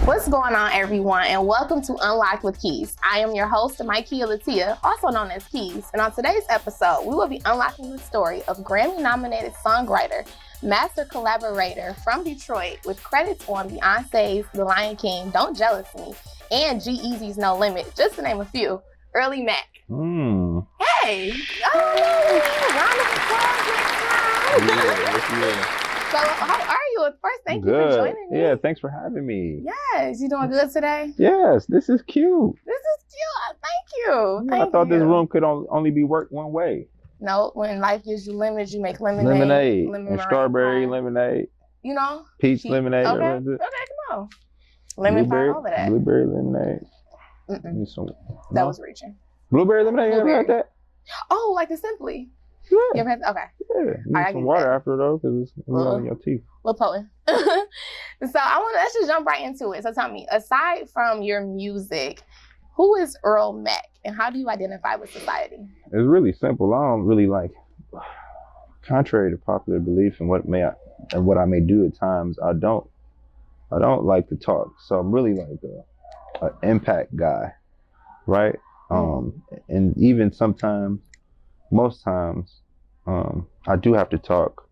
What's going on, everyone, and welcome to Unlocked with Keys. I am your host, MykeyaLatia, also known as Keys, and on today's episode, we will be unlocking the story of Grammy-nominated songwriter, master collaborator from Detroit, with credits on Beyonce's The Lion King, Don't Jealous Me, and G-Eazy's No Limit, just to name a few, Earlly Mac. Hey! Round of applause. Yeah. So, how are you? First, thank you for joining me. Yeah, thanks for having me. Yes, you doing good today? Yes, this is cute. This is cute. Thank you. I thought this room could only be worked one way. No, when life gives you lemons, you make lemonade. And strawberry lemonade. You know? Peach lemonade. Okay, come on. Lemon pie, all of that. Blueberry lemonade. That was reaching. Blueberry lemonade, you ever had that? Oh, like the Simply. Yeah. You ever had that? Okay. Yeah. You need some water after though, because it's in your teeth. A little potent. So let's just jump right into it. So tell me, aside from your music, who is Earlly Mac and how do you identify with society? It's really simple. I don't really contrary to popular belief and what I may do at times, I don't like to talk. So I'm really like an impact guy, right? And even sometimes, most times, I do have to talk.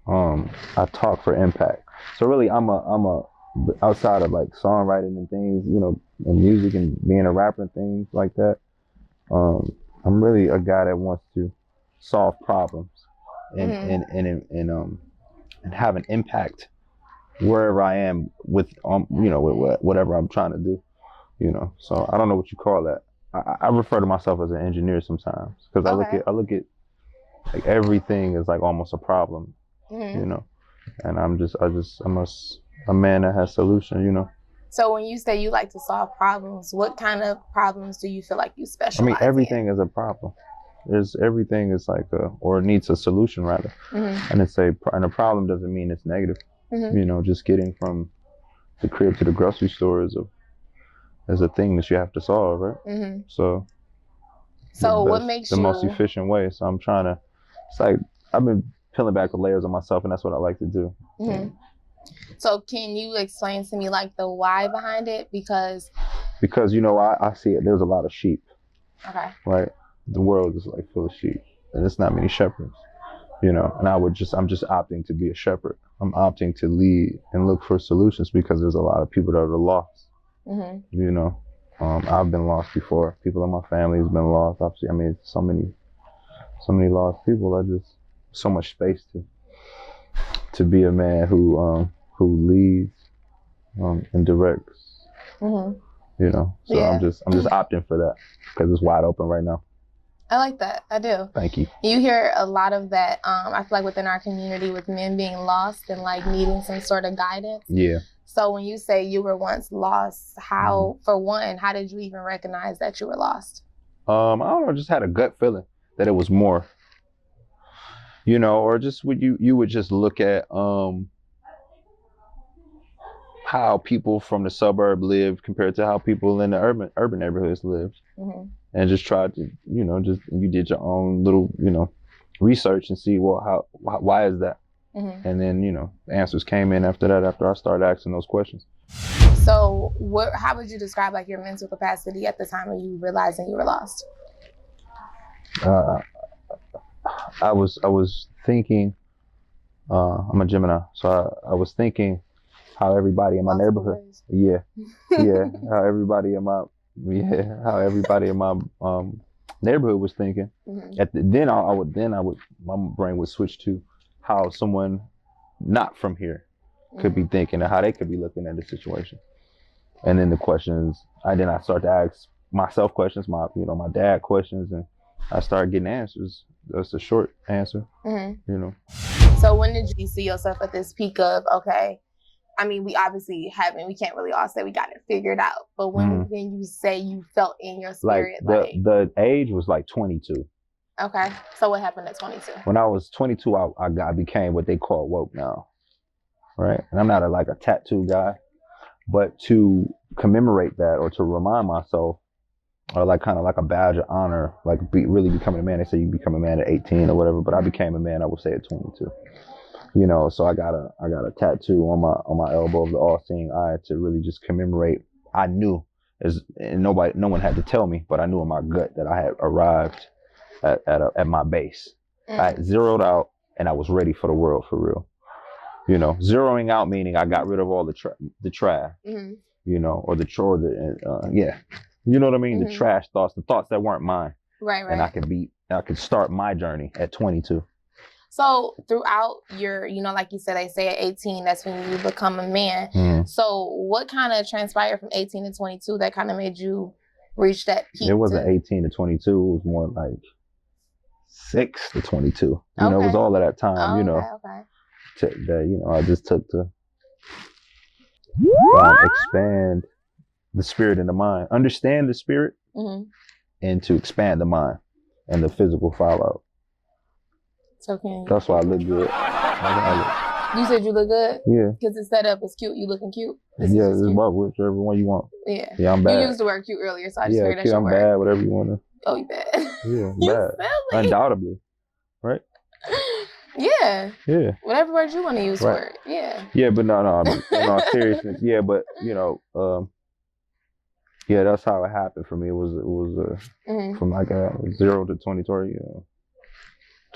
I talk for impact. So really, I'm a outside of like songwriting and things, you know, and music and being a rapper and things like that. I'm really a guy that wants to solve problems and have an impact wherever I am with with whatever I'm trying to do, you know. So I don't know what you call that. I refer to myself as an engineer sometimes because I look at like everything is like almost a problem, you know, and I'm a man that has solutions, you know. So when you say you like to solve problems, what kind of problems do you feel like you specialize in? I mean, everything is a problem. Everything is like or needs a solution rather, and and a problem doesn't mean it's negative, you know. Just getting from the crib to the grocery store is a thing that you have to solve, right? So what makes the most efficient way? So I'm trying to. It's like I've been peeling back the layers of myself, and that's what I like to do. So can you explain to me like the why behind it? Because you know, I see it. There's a lot of sheep. Okay. Right. The world is like full of sheep, and there's not many shepherds. You know, and I'm just opting to be a shepherd. I'm opting to lead and look for solutions because there's a lot of people that are lost. You know, I've been lost before. People in my family has been lost. Obviously, I mean, so many lost people. So much space to be a man who leads and directs. You know, so I'm just opting for that because it's wide open right now. I like that. I do. Thank you. You hear a lot of that. I feel like within our community with men being lost and like needing some sort of guidance. Yeah. So when you say you were once lost, how did you even recognize that you were lost? I don't know, just had a gut feeling that it was more, you know, or just you would just look at how people from the suburb lived compared to how people in the urban neighborhoods lived, and just tried to, you know, you did your own little, you know, research and see why is that. And then, you know, the answers came in after that, after I started asking those questions. So how would you describe like your mental capacity at the time of you realizing you were lost? I was thinking, I'm a Gemini, so I was thinking how everybody in my neighborhood, how everybody in my neighborhood was thinking. My brain would switch to how someone not from here could be thinking and how they could be looking at the situation. And then the questions, I start to ask myself questions, my dad questions, and I started getting answers. That's a short answer, you know. So when did you see yourself at this peak of, okay, I mean, we can't really all say we got it figured out, but when you say you felt in your spirit, the age was like 22. Okay. So what happened at 22? When I was 22, I became what they call woke now, right? And I'm not a tattoo guy, but to commemorate that or to remind myself, or like kind of like a badge of honor, like really becoming a man. They say you become a man at 18 or whatever, but I became a man, I would say, at 22. You know, so I got a tattoo on my elbow of the all-seeing eye to really just commemorate. I knew, and no one had to tell me, but I knew in my gut that I had arrived at my base. I had zeroed out, and I was ready for the world for real. You know, zeroing out meaning I got rid of all the trash. You know, or the chore, yeah. You know what I mean? The trash thoughts, the thoughts that weren't mine. Right. And I could start my journey at 22. So throughout your, you know, like you said, they say at 18, that's when you become a man. So what kind of transpired from 18 to 22 that kind of made you reach that peak? It wasn't 18 to 22. It was more like 6 to 22. You know, it was all of that time, you know. That, you know, I just took to expand the spirit and the mind, understand the spirit, and to expand the mind, and the physical follow. So that's why I look good. You said you look good? Yeah. Because the setup is cute. You looking cute? It's about whichever one you want. Yeah. Yeah, I'm bad. You used the word cute earlier, so I just figured that's your I'm word. bad, whatever you want to. Oh, you bad. Yeah, You bad. silly. Undoubtedly. Right? Yeah. Yeah. Whatever word you want to use for it. Yeah. Yeah, but no, in all seriousness. Yeah, but, you know, yeah, that's how it happened for me. It was from like 0 to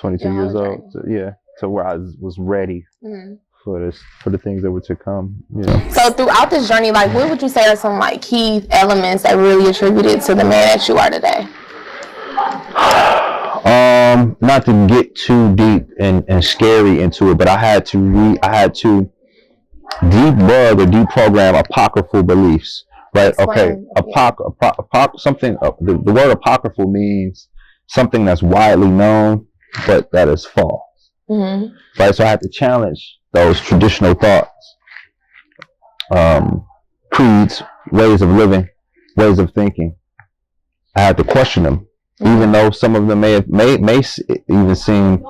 22 years old. To where I was ready for the things that were to come. You know. So throughout this journey, like, what would you say are some like key elements that really attributed to the man that you are today? Not to get too deep and scary into it, but I had to debug or deprogram apocryphal beliefs. Right. Explain. Okay. Something. The word apocryphal means something that's widely known, but that is false. Right. So I had to challenge those traditional thoughts, creeds, ways of living, ways of thinking. I had to question them, even though some of them may even seem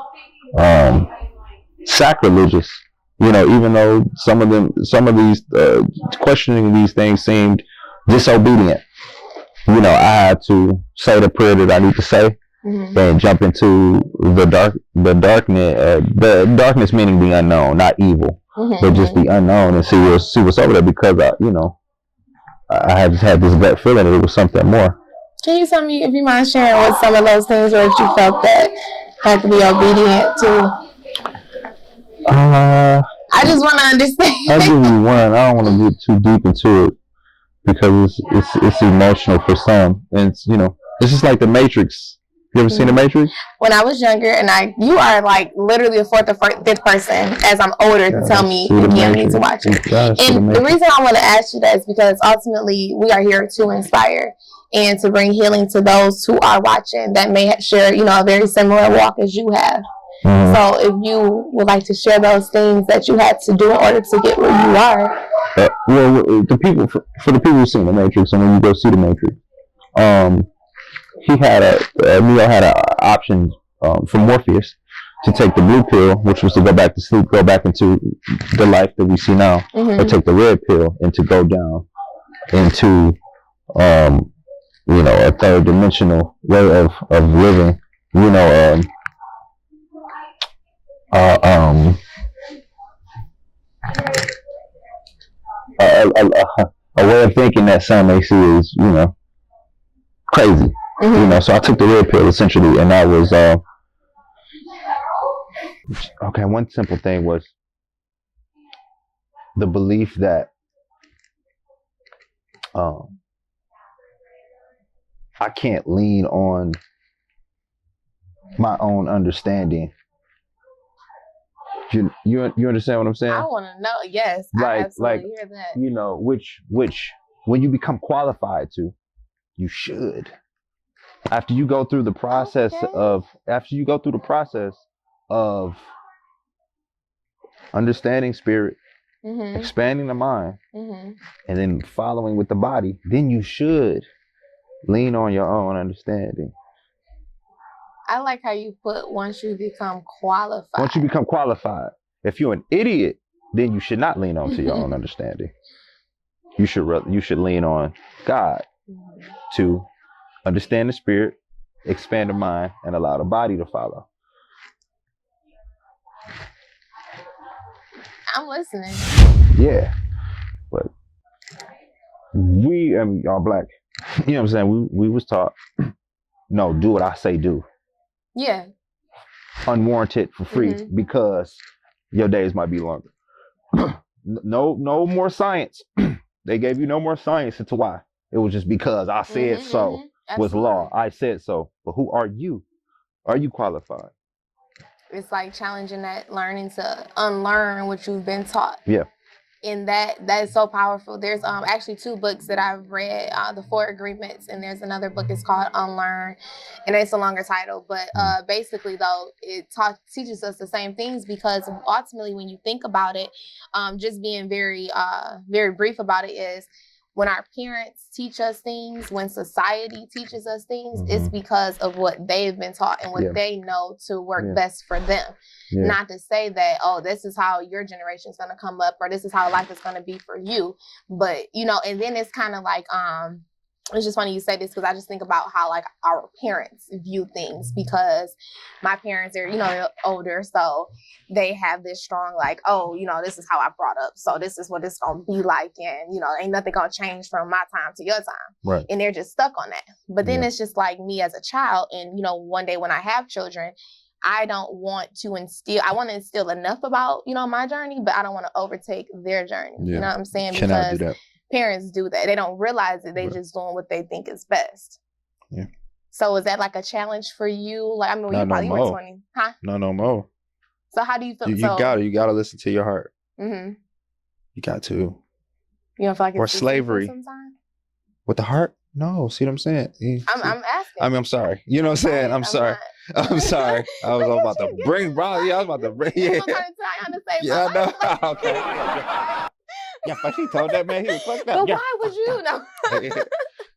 sacrilegious. You know, even though some of these questioning these things seemed disobedient. You know, I had to say the prayer that I need to say, and jump into the darkness meaning the unknown, not evil, but just the unknown, and see what's over there, because I had just had this gut feeling that it was something more. Can you tell me, if you mind sharing, what some of those things were that you felt that had to be obedient to? I just want to understand. I'll give you one. I don't want to get too deep into it because it's emotional for some, and it's, you know, it's just like the Matrix. You ever seen the Matrix? When I was younger, and you are like literally the fourth or fifth person as I'm older to tell me again, I need to watch it. And the reason I want to ask you that is because ultimately we are here to inspire and to bring healing to those who are watching that may share, you know, a very similar walk as you have. So if you would like to share those things that you had to do in order to get where you are. Well, the people, for the people who've seen the Matrix, and when you go see the Matrix, Neo had an option from Morpheus to take the blue pill, which was to go back to sleep, go back into the life that we see now, or take the red pill and to go down into, you know, a third dimensional way of living, you know, a way of thinking that some may see is, you know, crazy. You know, so I took the red pill essentially, and that was okay. One simple thing was the belief that I can't lean on my own understanding. You understand what I'm saying? I want to know. Yes, I absolutely hear that. You know, which when you become qualified to, you should. After you go through the process of understanding spirit, expanding the mind, and then following with the body, then you should lean on your own understanding. I like how you put once you become qualified. Once you become qualified. If you're an idiot, then you should not lean on to your own understanding. You should lean on God to understand the spirit, expand the mind, and allow the body to follow. I'm listening. Yeah, but y'all black. You know what I'm saying? We was taught, no, do what I say do. Yeah. Unwarranted for free because your days might be longer. No more science. They gave you no more science into why. It was just because I said so was law. I said so. But who are you? Are you qualified? It's like challenging that learning to unlearn what you've been taught. Yeah. And that is so powerful. There's actually 2 books that I've read, The 4 Agreements, and there's another book, it's called Unlearn, and it's a longer title, but basically though, it teaches us the same things, because ultimately when you think about it, just being very brief about it, is when our parents teach us things, when society teaches us things, it's because of what they've been taught and what they know to work best for them. Yeah. Not to say that, oh, this is how your generation is going to come up, or this is how life is going to be for you. But, you know, and then it's kind of like, it's just funny you say this, because I just think about how like our parents view things, because my parents are, you know, they're older, so they have this strong like, oh, you know, this is how I brought up, so this is what it's gonna be like, and you know, ain't nothing gonna change from my time to your time, right? And they're just stuck on that. But then it's just like me as a child, and you know, one day when I have children, I don't want to I want to instill enough about, you know, my journey, but I don't want to overtake their journey. You know what I'm saying? Cannot do that. Parents do that. They don't realize it. They just doing what they think is best. Yeah. So is that like a challenge for you? Like, I mean, you probably were 20, huh? No more. So how do you feel? You got to listen to your heart. Mm-hmm. You got to. You don't feel like it's or slavery sometimes? With the heart? No. See what I'm saying? I'm asking. I mean, I'm sorry. You know what I'm saying? I'm sorry. I'm sorry. I was about to bring, bro. Yeah, I was about to bring. Yeah. Yeah, I know. Okay. Yeah, but she told that man he was fucked up. But why would you know?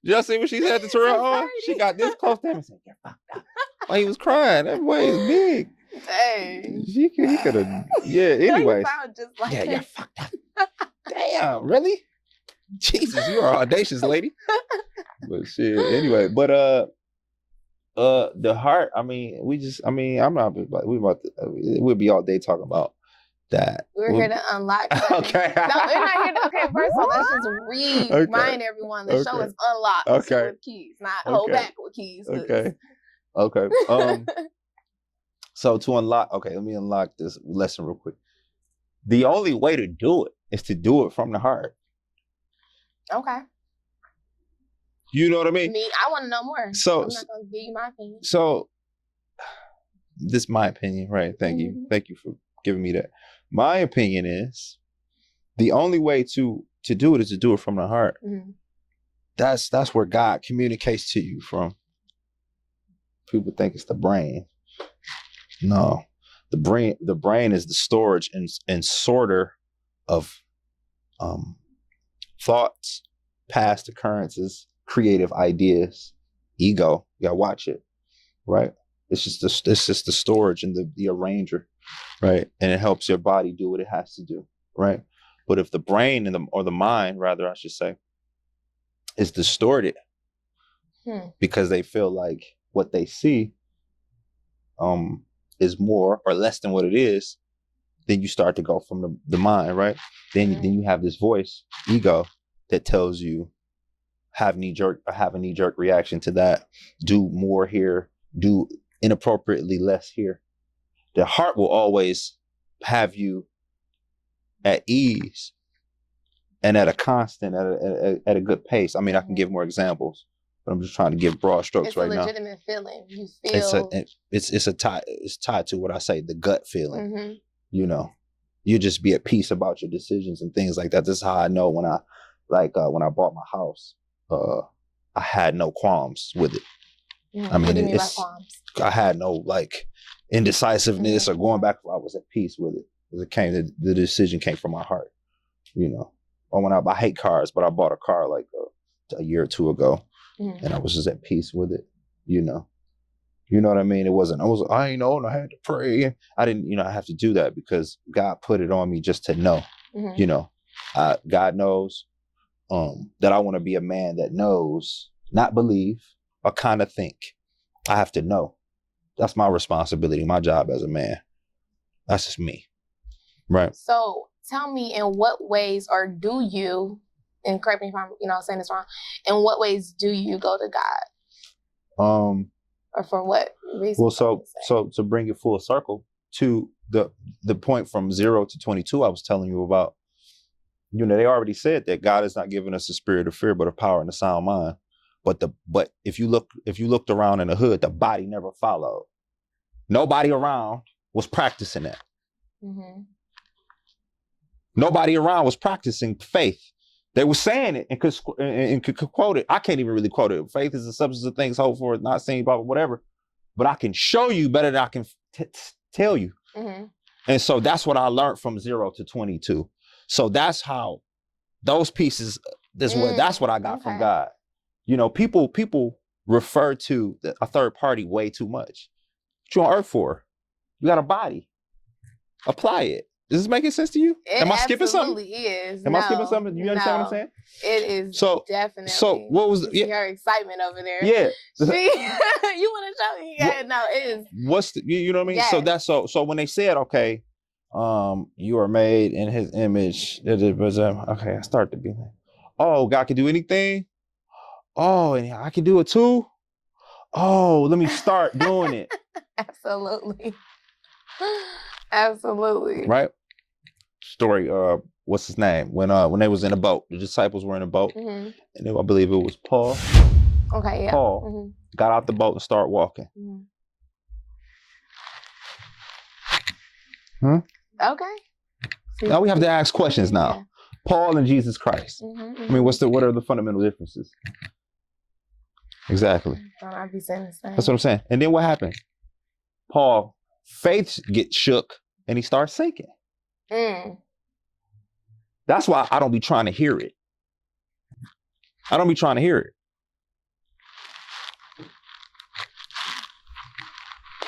Y'all see what she said to Terrell on? She got this close to him and said, "You're fucked up." While he was crying. That boy is big. Hey. He could have. Yeah. Anyway. Like yeah, you're fucked up. Damn. Really? Jesus, you are audacious, lady. But shit. Anyway, but the heart. I mean, I'm not. We'll be all day talking about that. We're here to unlock. Okay. No, we're not here to. Okay, first of all, let's just remind everyone the show is unlocked with keys, not hold back with keys. Okay. So to unlock, let me unlock this lesson real quick. The only way to do it is to do it from the heart. Okay. You know what I mean? I want to know more. So I'm not going to give you my opinion. So this is my opinion, right? Thank you. Thank you for giving me that. My opinion is the only way to do it is to do it from the heart. Mm-hmm. That's where God communicates to you from. People think it's the brain. No, the brain is the storage and sorter of thoughts, past occurrences, creative ideas, ego. You gotta watch it, right? It's just the storage and the arranger, right? And it helps your body do what it has to do, right? But if the brain or the mind, rather, I should say, is distorted because they feel like what they see is more or less than what it is, then you start to go from the mind, right? Then you have this voice, ego, that tells you have a knee-jerk reaction to that, do more here, do inappropriately less here. The heart will always have you at ease and at a constant, at a good pace. I mean, I can give more examples, but I'm just trying to give broad strokes right now. It's a legitimate feeling. You feel it's tied to what I say, the gut feeling. Mm-hmm. You know, you just be at peace about your decisions and things like that. This is how I know when I bought my house, I had no qualms with it. Mm-hmm. I mean, what do you mean by qualms? I had no like indecisiveness or going back. I was at peace with it. The decision came from my heart. You know, or I hate cars, but I bought a car like a year or two ago. And I was just at peace with it, you know what I mean? I ain't know, and I had to pray. I didn't, I have to do that because God put it on me just to know, God knows that I want to be a man that knows, not believe or kind of think. I have to know. That's my responsibility, my job as a man. That's just me. Right. So tell me in what ways, or do you, and correct me if I'm, saying this wrong, in what ways do you go to God? Or for what reason? Well, so to bring it full circle to the point from 0 to 22, I was telling you about, they already said that God has not given us a spirit of fear, but of power and a sound mind. But if you looked around in the hood, the body never followed. Nobody around was practicing that. Mm-hmm. Nobody around was practicing faith. They were saying it and could quote it. I can't even really quote it. Faith is the substance of things hoped for, not seen, blah, blah, whatever. But I can show you better than I can tell you. Mm-hmm. And so that's what I learned from 0 to 22. So that's how those pieces, that's what I got from God. People refer to a third party way too much. What you on earth for? You got a body. Apply it. Is this making sense to you? Am I skipping something? It absolutely is. Am I skipping something? You understand what I'm saying? It is definitely. So what was your excitement over there? Yeah. You want to show me? Yeah, no, it is. What's you know what I mean? Yes. So that's so when they said, okay, you are made in his image. Okay, I start to be like, oh, God can do anything. Oh, and I can do it too. Oh, let me start doing it. Absolutely. Absolutely. Right? Story, what's his name? When they was in a boat, the disciples were in a boat, mm-hmm. and I believe it was Paul. Okay, yeah. Paul mm-hmm. got out the boat and started walking. Mm-hmm. Okay. Now we have to ask questions now. Yeah. Paul and Jesus Christ. Mm-hmm, mm-hmm. I mean, what are the fundamental differences? Exactly. I'd be saying the same. That's what I'm saying. And then what happened? Paul, faith gets shook and he starts sinking. That's why I don't be trying to hear it. I don't be trying to hear it.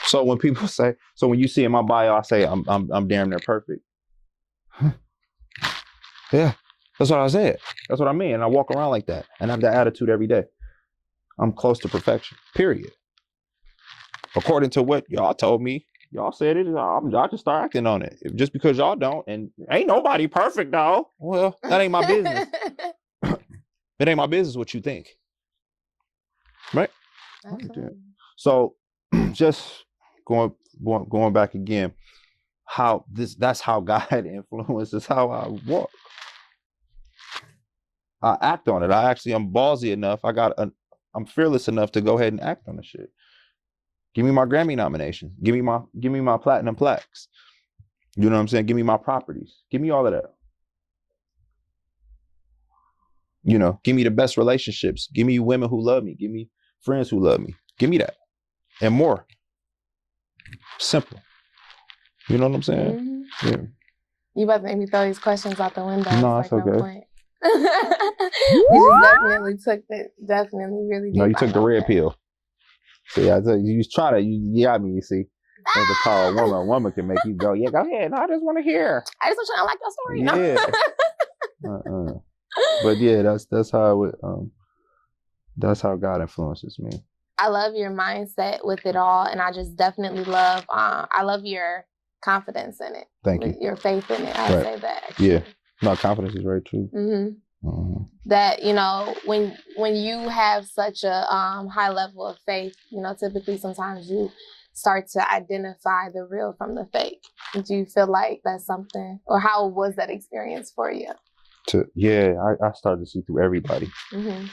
So when people say, so when you see in my bio, I say I'm damn near perfect. Yeah, that's what I said. That's what I mean. And I walk around like that and I have that attitude every day. I'm close to perfection, period. According to what y'all told me, y'all said it, I just start acting on it. Just because y'all don't, and ain't nobody perfect, though. Well, that ain't my business. It ain't my business what you think. Right? Okay. So just going back again, that's how God influences how I walk. I act on it. I'm ballsy enough. I'm fearless enough to go ahead and act on the shit. Give me my Grammy nomination. Give me my platinum plaques. You know what I'm saying? Give me my properties. Give me all of that. Give me the best relationships. Give me women who love me. Give me friends who love me. Give me that. And more. Simple. You know what I'm saying? Mm-hmm. Yeah. You about to make me throw these questions out the window. No, it's okay. No point. We just definitely really did. No, you took the red pill. So yeah, you try to, you got me, you see. There's the power of woman. A woman can make you go, yeah, go ahead. No, I just want to hear. I just want you to like your story. Yeah. But yeah, that's how that's how God influences me. I love your mindset with it all, and I just definitely love your confidence in it. Thank you. Your faith in it. I would say that. Actually. Yeah. No, confidence is very true. Mm-hmm. Mm-hmm. That, when you have such a high level of faith, typically sometimes you start to identify the real from the fake. Do you feel like that's something, or how was that experience for you? I started to see through everybody. Mm-hmm.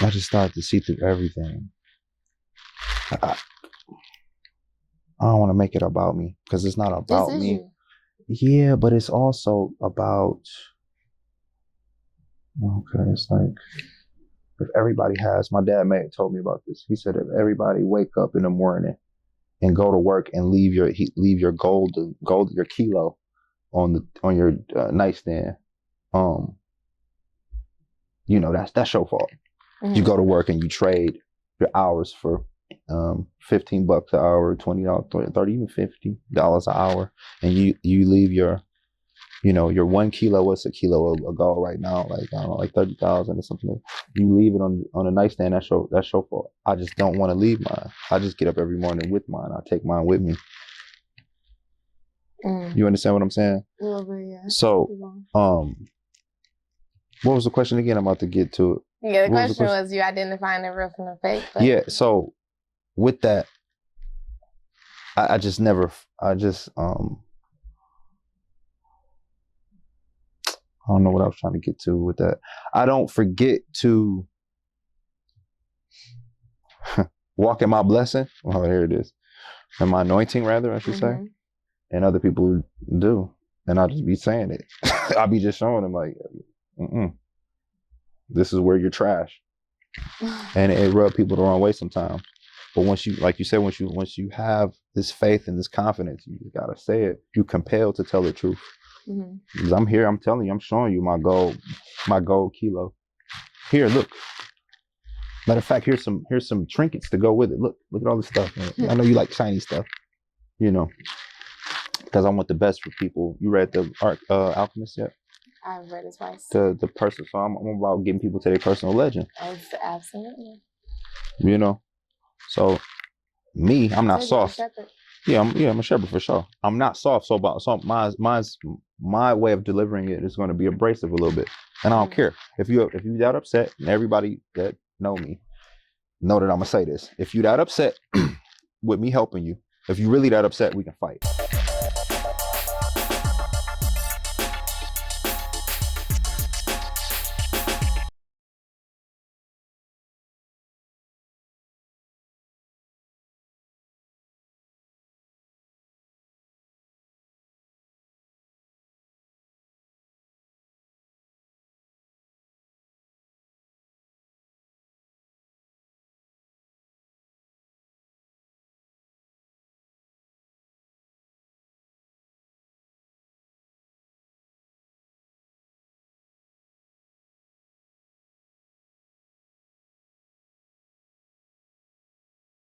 I just started to see through everything. I don't want to make it about me, because it's not about me. You. Yeah, but it's also about, it's like, if everybody my dad told me about this. He said, if everybody wake up in the morning and go to work and leave your gold, your kilo on your nightstand, that's your fault. Mm-hmm. You go to work and you trade your hours for $15 an hour, $20, $30, even $50 an hour, and you leave your 1 kilo. What's a kilo of gold right now? Like, I don't know, like 30,000 or something. You leave it on a nightstand. That's your fault. I just don't want to leave mine. I just get up every morning with mine. I take mine with me. You understand what I'm saying? A little bit, yeah. So, what was the question again? I'm about to get to it. Yeah, the question was you identifying the real from the fake. But... Yeah, so with that, I don't know what I was trying to get to with that. I don't forget to walk in my blessing. Well, here it is. And my anointing, rather, I should say. And other people do. And I'll just be saying it. I'll be just showing them like, this is where you're trash. And it rubs people the wrong way sometimes. But once you, like you said, once you have this faith and this confidence, you just gotta say it. You're compelled to tell the truth. Because I'm here, I'm telling you, I'm showing you my gold kilo. Here, look. Matter of fact, here's some trinkets to go with it. Look at all this stuff. I know you like shiny stuff, because I want the best for people. You read the Alchemist yet? I've read it twice. The person. So I'm about getting people to their personal legend. Absolutely. So me, I'm not soft. Yeah, I'm a shepherd for sure. I'm not soft. So my way of delivering it is going to be abrasive a little bit, and I don't care if you that upset. And everybody that know me know that I'm gonna say this. If you that upset with me helping you, if you really that upset, we can fight.